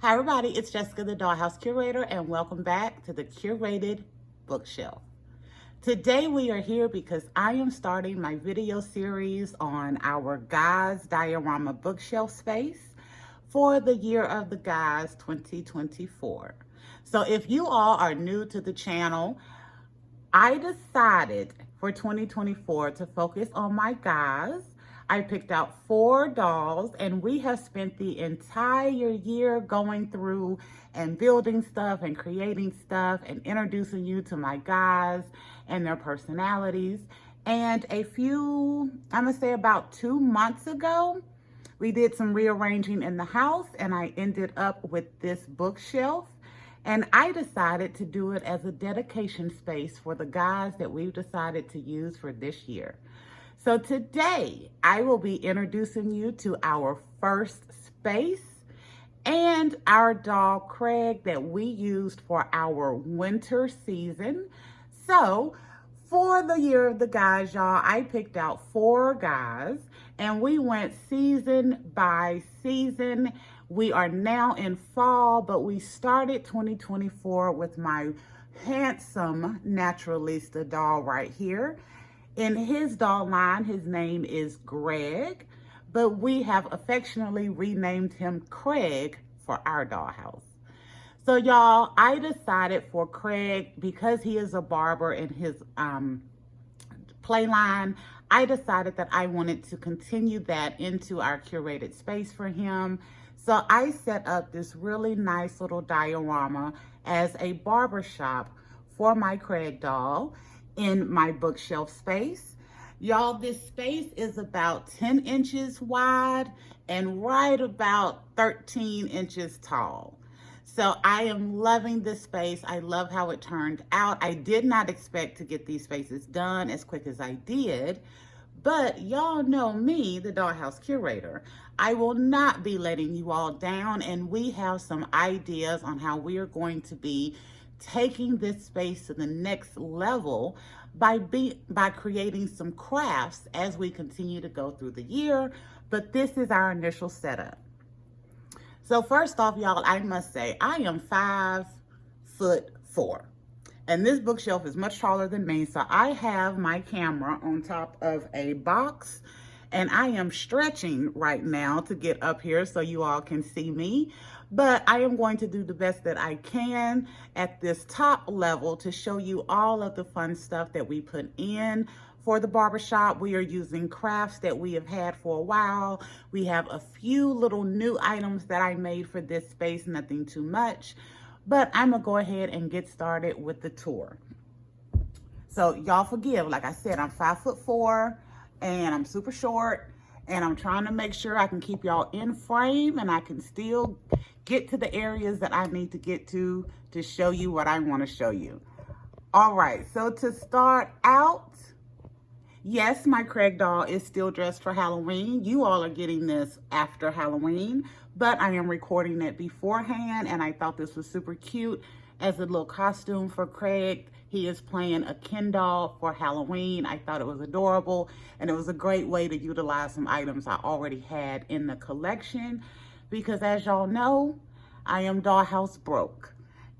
Hi everybody, it's Jessica, the Dollhouse Curator, and welcome back to the Curated Bookshelf. Today we are here because I am starting my video series on our Guys Diorama bookshelf space for the Year of the Guys 2024. So if you all are new to the channel, I decided for 2024 to focus on my guys. I picked out 4 dolls and we have spent the entire year going through and building stuff and creating stuff and introducing you to my guys and their personalities. And I'm gonna say about 2 months ago, we did some rearranging in the house and I ended up with this bookshelf. And I decided to do it as a dedication space for the guys that we've decided to use for this year. So today I will be introducing you to our first space and our doll Craig that we used for our winter season. So for the Year of the Guys, y'all, I picked out 4 guys and we went season by season. We are now in fall, but we started 2024 with my handsome Naturalista doll right here. In his doll line, his name is Greg, but we have affectionately renamed him Craig for our dollhouse. So y'all, I decided for Craig, because he is a barber in his play line, I decided that I wanted to continue that into our curated space for him. So I set up this really nice little diorama as a barbershop for my Craig doll in my bookshelf space. Y'all, this space is about 10 inches wide and right about 13 inches tall. So I am loving this space. I love how it turned out. I did not expect to get these spaces done as quick as I did, but y'all know me, the Dollhouse Curator. I will not be letting you all down, and we have some ideas on how we are going to be taking this space to the next level by creating some crafts as we continue to go through the year. But this is our initial setup. So first off, y'all, I must say I am 5'4", and this bookshelf is much taller than me. So I have my camera on top of a box and I am stretching right now to get up here so you all can see me. But I am going to do the best that I can at this top level to show you all of the fun stuff that we put in for the barbershop. We are using crafts that we have had for a while. We have a few little new items that I made for this space, nothing too much. But I'm gonna go ahead and get started with the tour. So y'all forgive, like I said, I'm 5'4" and I'm super short, and I'm trying to make sure I can keep y'all in frame and I can still get to the areas that I need to get to show you what I want to show you. All right, so to start out, yes, my Craig doll is still dressed for Halloween. You all are getting this after Halloween, but I am recording it beforehand, and I thought this was super cute as a little costume for Craig. He is playing a Ken doll for Halloween. I thought it was adorable, and it was a great way to utilize some items I already had in the collection, because as y'all know, I am Dollhouse broke.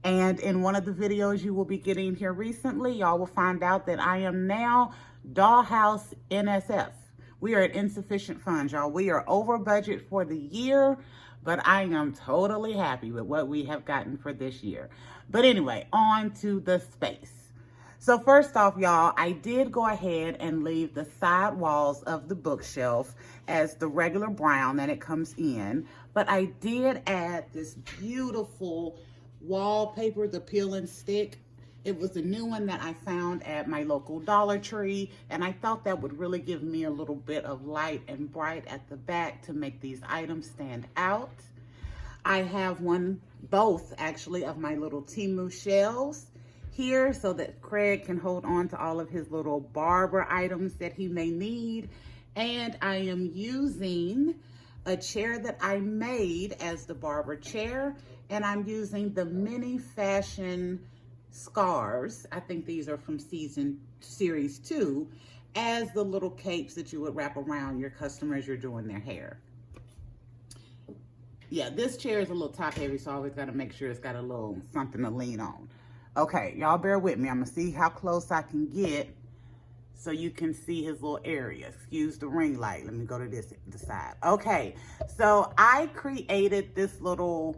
And in one of the videos you will be getting here recently, y'all will find out that I am now Dollhouse NSF. We are at insufficient funds, y'all. We are over budget for the year, but I am totally happy with what we have gotten for this year. But anyway, on to the space. So first off, y'all, I did go ahead and leave the side walls of the bookshelf as the regular brown that it comes in, but I did add this beautiful wallpaper, the peel and stick. It was a new one that I found at my local Dollar Tree, and I thought that would really give me a little bit of light and bright at the back to make these items stand out. I have both actually, of my little Temu shelves here so that Craig can hold on to all of his little Barber items that he may need. And I am using a chair that I made as the Barber chair, and I'm using the mini fashion scarves. I think these are from series 2 as the little capes that you would wrap around your customers you're doing their hair. Yeah, this chair is a little top heavy, so I always got to make sure it's got a little something to lean on. Okay, y'all bear with me. I'm going to see how close I can get so you can see his little area. Excuse the ring light. Let me go to this side. Okay, so I created this little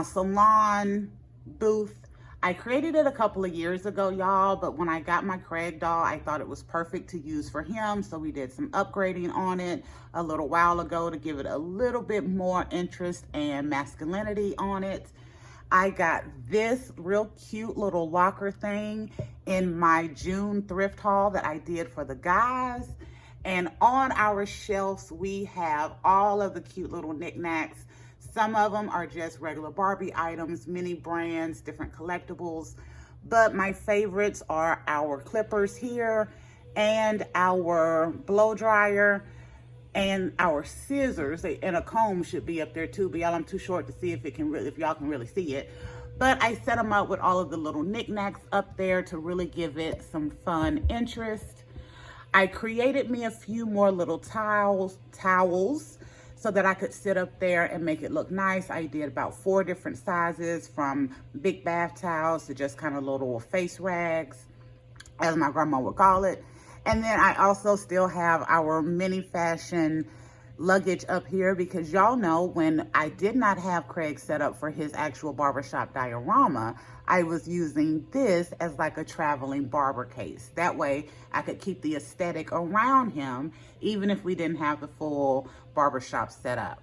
salon booth. I created it a couple of years ago, y'all, but when I got my Craig doll, I thought it was perfect to use for him, so we did some upgrading on it a little while ago to give it a little bit more interest and masculinity on it. I got this real cute little locker thing in my June thrift haul that I did for the guys. And on our shelves, we have all of the cute little knickknacks. Some of them are just regular Barbie items, mini brands, different collectibles. But my favorites are our clippers here and our blow dryer and our scissors, and a comb should be up there too, but y'all, I'm too short to see if y'all can really see it. But I set them up with all of the little knickknacks up there to really give it some fun interest. I created me a few more little towels so that I could sit up there and make it look nice. I did about 4 different sizes, from big bath towels to just kind of little face rags, as my grandma would call it. And then I also still have our mini fashion luggage up here, because y'all know when I did not have Craig set up for his actual barbershop diorama, I was using this as like a traveling barber case. That way I could keep the aesthetic around him, even if we didn't have the full barbershop set up.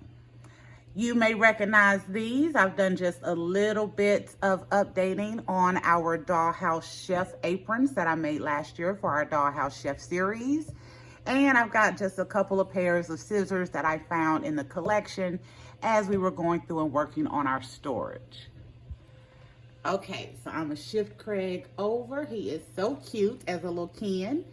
You may recognize these. I've done just a little bit of updating on our Dollhouse chef aprons that I made last year for our Dollhouse chef series. And I've got just a couple of pairs of scissors that I found in the collection as we were going through and working on our storage. Okay, so I'm gonna shift Craig over. He is so cute as a little Ken.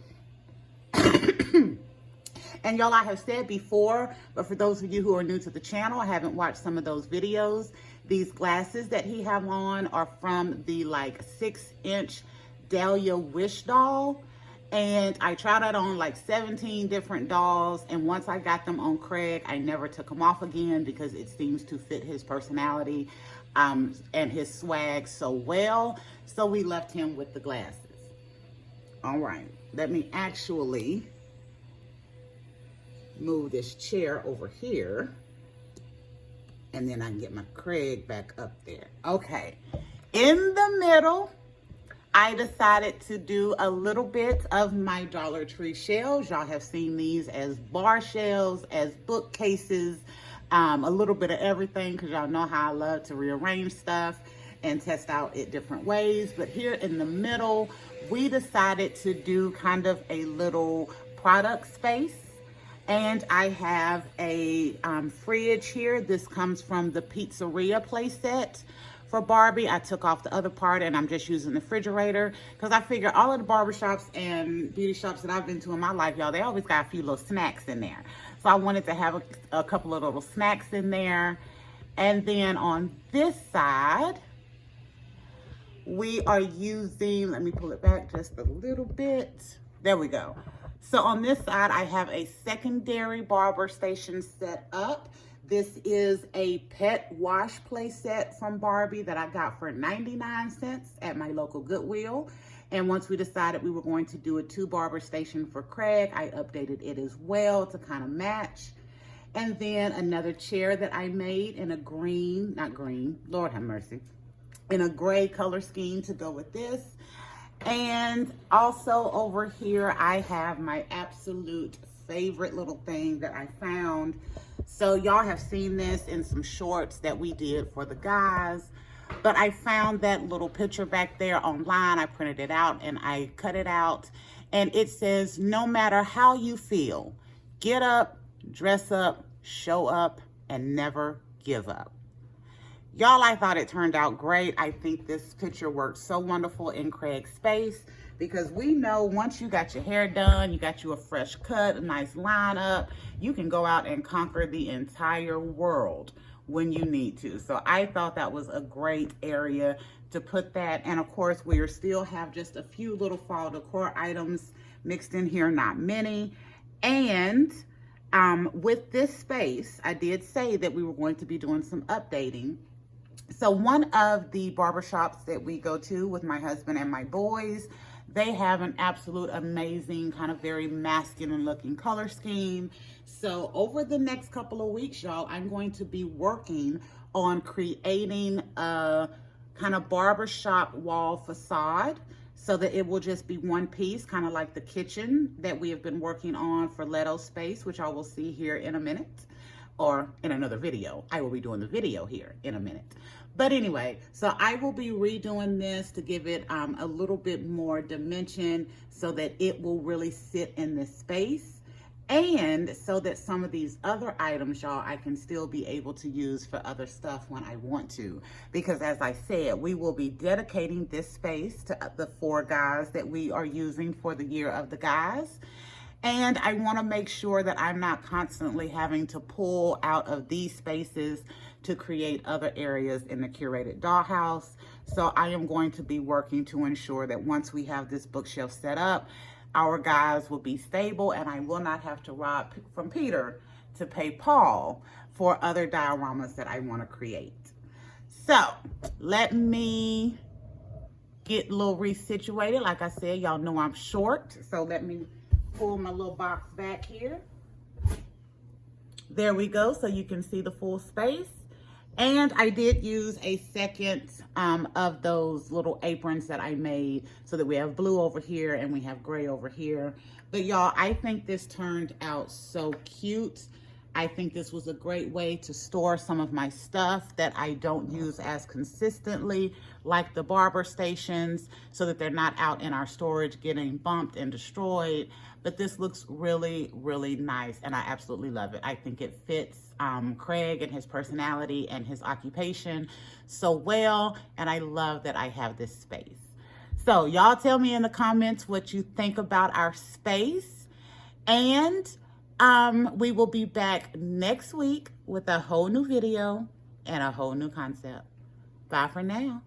And y'all, I have said before, but for those of you who are new to the channel, I haven't watched some of those videos, these glasses that he have on are from the like 6-inch Dahlia Wish doll. And I tried out on like 17 different dolls. And once I got them on Craig, I never took them off again because it seems to fit his personality and his swag so well. So we left him with the glasses. All right, let me actually move this chair over here, and then I can get my Craig back up there. Okay, in the middle, I decided to do a little bit of my Dollar Tree shelves. Y'all have seen these as bar shelves, as bookcases, a little bit of everything, because y'all know how I love to rearrange stuff and test out it different ways. But here in the middle, we decided to do kind of a little product space. And I have a fridge here. This comes from the pizzeria playset for Barbie. I took off the other part and I'm just using the refrigerator because I figure all of the barbershops and beauty shops that I've been to in my life, y'all, they always got a few little snacks in there. So I wanted to have a couple of little snacks in there. And then on this side, we are using, let me pull it back just a little bit. There we go. So on this side, I have a secondary barber station set up. This is a pet wash play set from Barbie that I got for 99 cents at my local Goodwill. And once we decided we were going to do a 2 barber station for Craig, I updated it as well to kind of match. And then another chair that I made in a green, not green, Lord have mercy, in a gray color scheme to go with this. And also over here, I have my absolute favorite little thing that I found. So y'all have seen this in some shorts that we did for the guys, but I found that little picture back there online. I printed it out and I cut it out, and it says, no matter how you feel, get up, dress up, show up, and never give up. Y'all, I thought it turned out great. I think this picture worked so wonderful in Craig's space, because we know once you got your hair done, you got you a fresh cut, a nice lineup, you can go out and conquer the entire world when you need to. So I thought that was a great area to put that. And of course, we still have just a few little fall decor items mixed in here, not many. And With this space, I did say that we were going to be doing some updating. So one of the barbershops that we go to with my husband and my boys, they have an absolute amazing kind of very masculine looking color scheme. So over the next couple of weeks, y'all, I'm going to be working on creating a kind of barbershop wall facade so that it will just be one piece, kind of like the kitchen that we have been working on for Leto Space, which I will see here in a minute, or in another video. I will be doing the video here in a minute. But anyway, so I will be redoing this to give it a little bit more dimension so that it will really sit in this space, and so that some of these other items, y'all, I can still be able to use for other stuff when I want to. Because as I said, we will be dedicating this space to the 4 guys that we are using for the Year of the Guys. And I want to make sure that I'm not constantly having to pull out of these spaces to create other areas in the curated dollhouse. So I am going to be working to ensure that once we have this bookshelf set up, our guys will be stable and I will not have to rob from Peter to pay Paul for other dioramas that I want to create. So let me get a little resituated. Like I said, y'all know I'm short, so let me pull my little box back here. There we go, so you can see the full space. And I did use a second of those little aprons that I made so that we have blue over here and we have gray over here. But y'all, I think this turned out so cute. I think this was a great way to store some of my stuff that I don't use as consistently, like the barber stations, so that they're not out in our storage getting bumped and destroyed. But this looks really, really nice, and I absolutely love it. I think it fits Craig and his personality and his occupation so well, and I love that I have this space. So y'all tell me in the comments what you think about our space, and we will be back next week with a whole new video and a whole new concept. Bye for now.